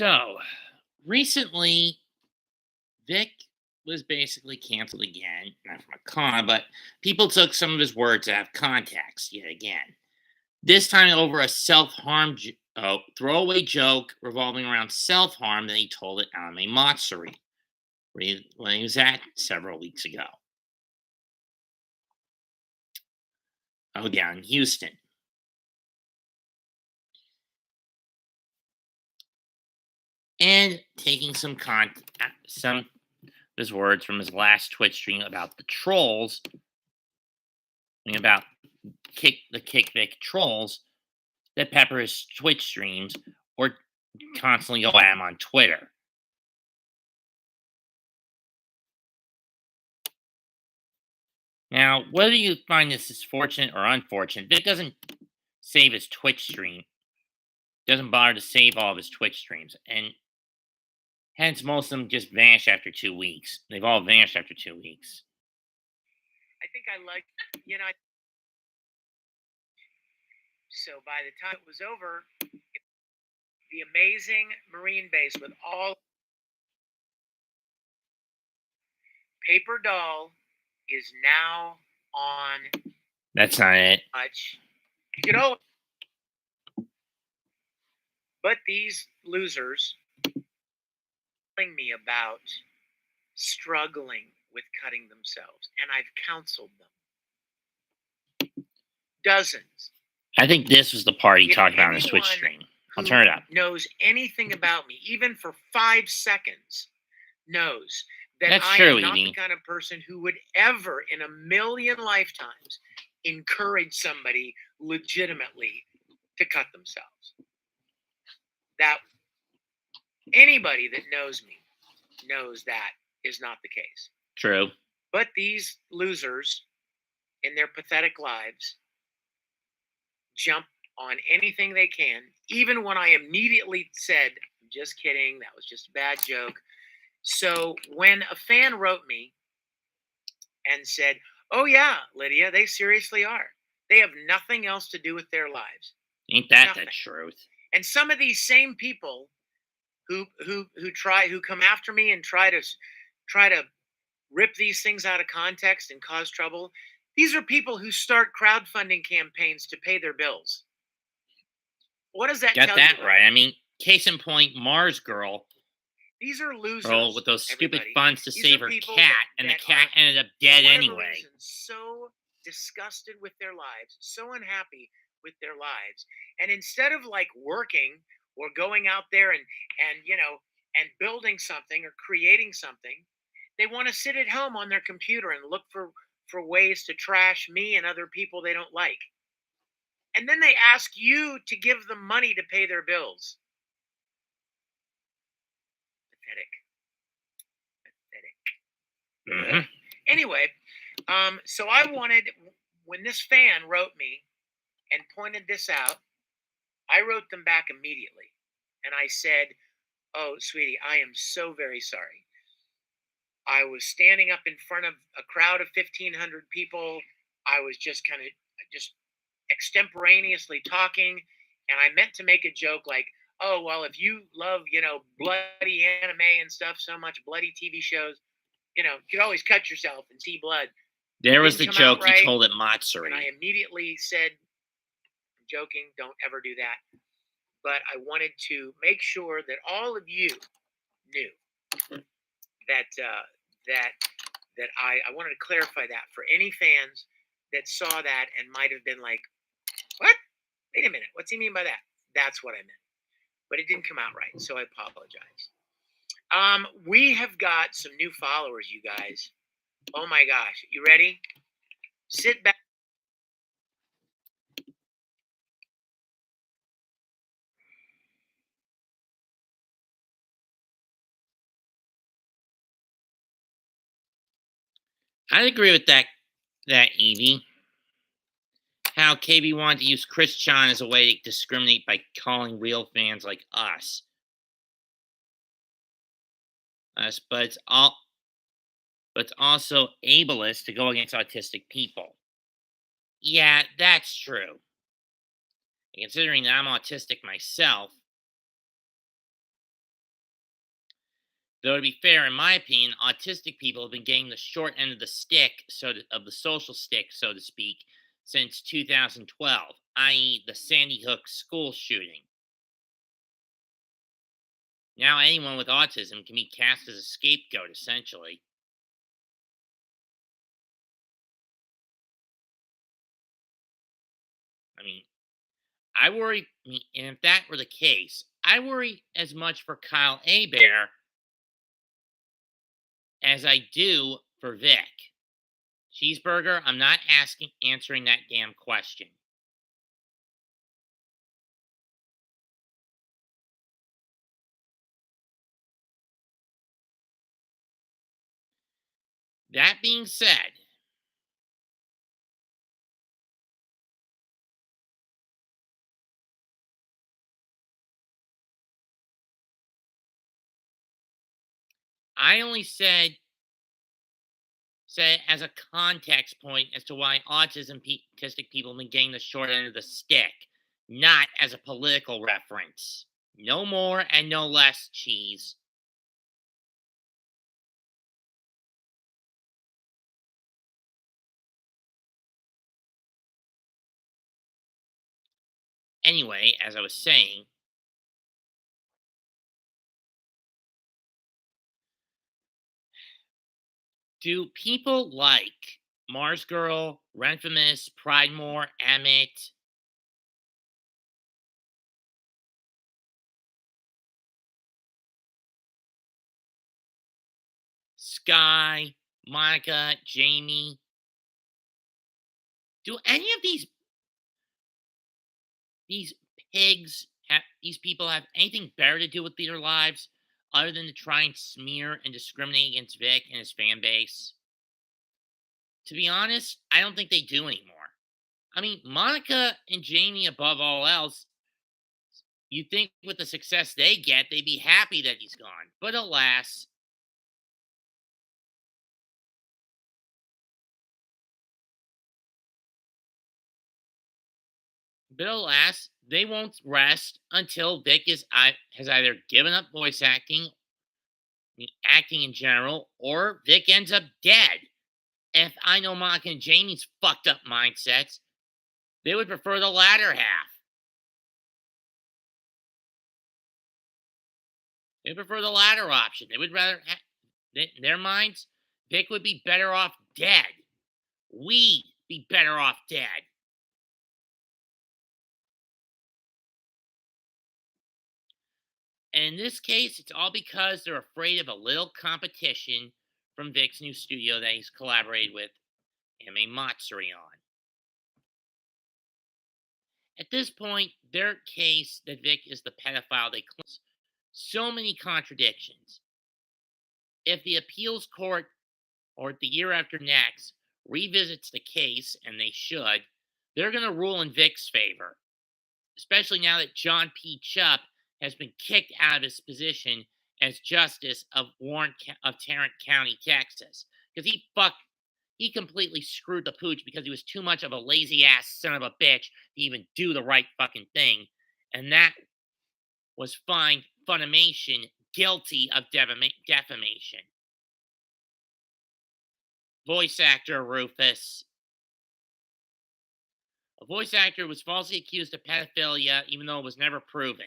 So, recently, Vic was basically canceled again, not from a con, but people took some of his words out of context yet again. This time over a throwaway joke revolving around self harm that he told at Anime Matsuri when he was at several weeks ago. Oh, down in Houston. And taking some of his words from his last Twitch stream about the trolls, and about the KickVic trolls that pepper his Twitch streams or constantly go at him on Twitter. Now, whether you find this is fortunate or unfortunate, Vic doesn't save his Twitch stream, doesn't bother to save all of his Twitch streams, and hence most of them just vanish after 2 weeks. They've all vanished after 2 weeks. I think I like, so by the time it was over, the amazing Marine base with all Paper Doll is now on. That's not it. Much, you know. But these losers telling me about struggling with cutting themselves, and I've counseled them. Dozens. I think this was the part he talked about on his Twitch stream. I'll turn it up. Knows anything about me, even for 5 seconds, knows that That's I true, am not Evie. the kind of person who would ever in a million lifetimes encourage somebody legitimately to cut themselves. That anybody that knows me knows that is not the case. True. But these losers in their pathetic lives jump on anything they can, even when I immediately said, I'm just kidding, that was just a bad joke. So when a fan wrote me and said, oh yeah, Lydia, they seriously are. They have nothing else to do with their lives. Ain't that the truth? And some of these same people who come after me and try to rip these things out of context and cause trouble, these are people who start crowdfunding campaigns to pay their bills. What does that tell you? Got that right. I mean, case in point, Mars Girl. These are losers. Girl with those stupid funds to save her cat, and the cat ended up dead anyway. Reason, so disgusted with their lives, so unhappy with their lives, and instead of like working or going out there and building something or creating something, they want to sit at home on their computer and look for ways to trash me and other people they don't like. And then they ask you to give them money to pay their bills. Pathetic. Mm-hmm. Anyway, so I wanted, when this fan wrote me and pointed this out, I wrote them back immediately. And I said, oh, sweetie, I am so very sorry. I was standing up in front of a crowd of 1,500 people. I was just kind of extemporaneously talking, and I meant to make a joke like, oh, well, if you love, bloody anime and stuff so much, bloody TV shows, you could always cut yourself and see blood. There was the joke he told at Matsuri. And I immediately said, I'm joking, don't ever do that. But I wanted to make sure that all of you knew that I wanted to clarify that for any fans that saw that and might have been like, what? Wait a minute. What's he mean by that? That's what I meant. But it didn't come out right, so I apologize. We have got some new followers, you guys. Oh my gosh. You ready? Sit back. I'd agree with that, Evie. How KB wanted to use Chris Chan as a way to discriminate by calling real fans like us. But it's also ableist to go against autistic people. Yeah, that's true. And considering that I'm autistic myself, Though to be fair, in my opinion, autistic people have been getting the short end of the stick, of the social stick, so to speak, since 2012, i.e., the Sandy Hook school shooting. Now anyone with autism can be cast as a scapegoat, essentially. I mean, and if that were the case, I worry as much for Kyle Bear as I do for Vic. Cheeseburger, I'm not answering that damn question. That being said, I only said as a context point as to why autistic people have been getting the short end of the stick, not as a political reference. No more and no less, cheese. Anyway, as I was saying, do people like Mars Girl, Renfamous, Pridemore, Emmett, Sky, Monica, Jamie? Do any of these these people have anything better to do with their lives other than to try and smear and discriminate against Vic and his fan base? To be honest, I don't think they do anymore. I mean, Monica and Jamie, above all else, you think with the success they get, they'd be happy that he's gone. But alas, they won't rest until has either given up voice acting, acting in general, or Vic ends up dead. If I know Monica and Jamie's fucked up mindsets, they would prefer the latter half. They prefer the latter option. They would rather, in their minds, Vic would be better off dead. We'd be better off dead. And in this case, it's all because they're afraid of a little competition from Vic's new studio that he's collaborated with Ame Matsuri on. At this point, their case that Vic is the pedophile they claim so many contradictions. If the appeals court or the year after next revisits the case, and they should, they're going to rule in Vic's favor, especially now that John P. Chupp has been kicked out of his position as justice of Tarrant County, Texas, because he completely screwed the pooch because he was too much of a lazy ass son of a bitch to even do the right fucking thing, and that was fined Funimation guilty of defamation. Voice actor Rufus. A voice actor was falsely accused of pedophilia, even though it was never proven,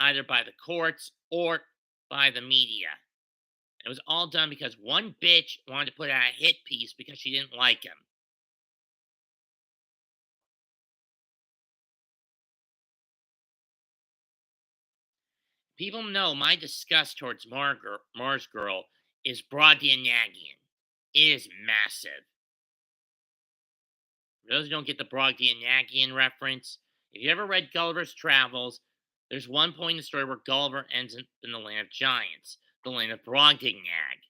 either by the courts or by the media. It was all done because one bitch wanted to put out a hit piece because she didn't like him. People know my disgust towards Mars Girl is Brobdingnagian. It is massive. For those who don't get the Brobdingnagian reference, if you ever read Gulliver's Travels, there's one point in the story where Gulliver ends up in the land of giants, the land of Brobdingnag.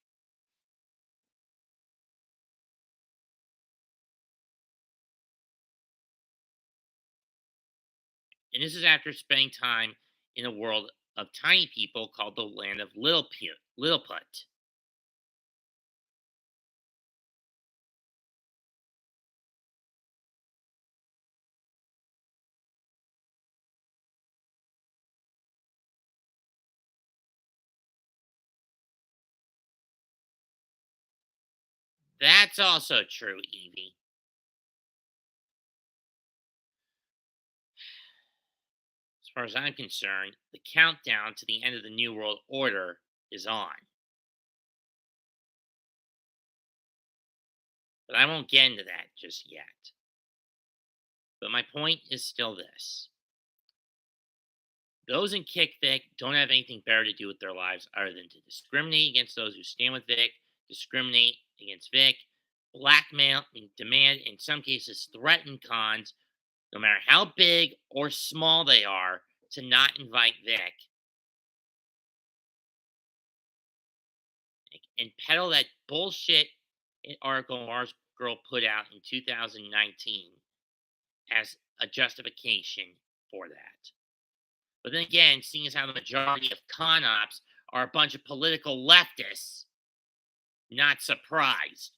And this is after spending time in a world of tiny people called the land of Lilliput. That's also true, Evie. As far as I'm concerned, the countdown to the end of the New World Order is on. But I won't get into that just yet. But my point is still this: those in KickVic don't have anything better to do with their lives other than to discriminate against those who stand with Vic, discriminate against Vic, blackmail and demand, in some cases, threaten cons, no matter how big or small they are, to not invite Vic and peddle that bullshit article Mars Girl put out in 2019 as a justification for that. But then again, seeing as how the majority of con ops are a bunch of political leftists, not surprised.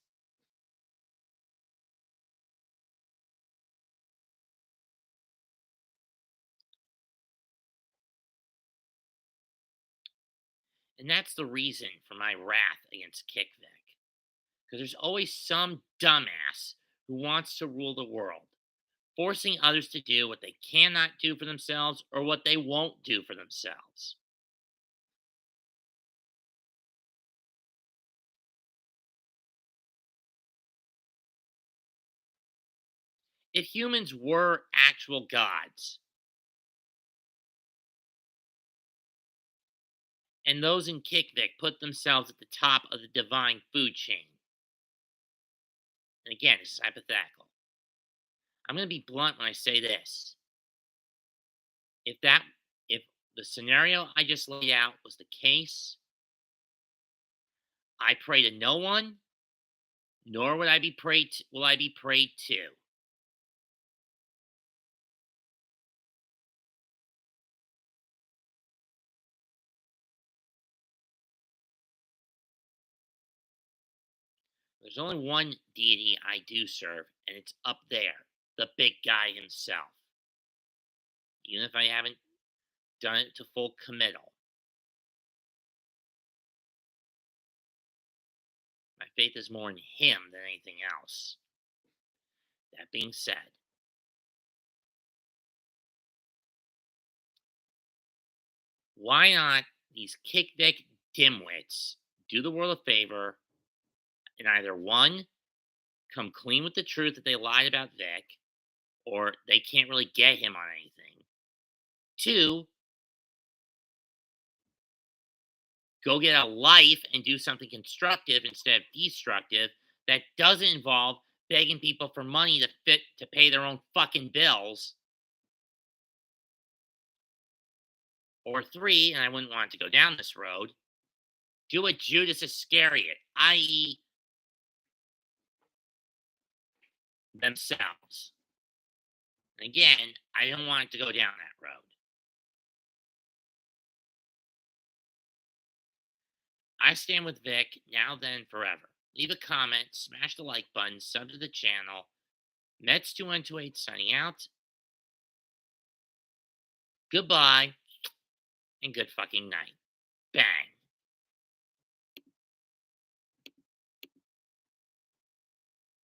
And that's the reason for my wrath against KickVic. Because there's always some dumbass who wants to rule the world, forcing others to do what they cannot do for themselves or what they won't do for themselves. If humans were actual gods, and those in KickVic put themselves at the top of the divine food chain, and again, this is hypothetical, I'm going to be blunt when I say this. If the scenario I just laid out was the case, I pray to no one, nor would I be prayed to, will I be prayed to. There's only one deity I do serve, and it's up there, the big guy himself. Even if I haven't done it to full committal, my faith is more in him than anything else. That being said, why not these kickback dimwits do the world a favor and either one, come clean with the truth that they lied about Vic, or they can't really get him on anything. Two, go get a life and do something constructive instead of destructive that doesn't involve begging people for money to pay their own fucking bills. Or three, and I wouldn't want to go down this road, do a Judas Iscariot, i.e., themselves. And again, I don't want to go down that road. I stand with Vic now, then, forever. Leave a comment, smash the like button, sub to the channel. Mets2128 signing out. Goodbye, and good fucking night. Bang.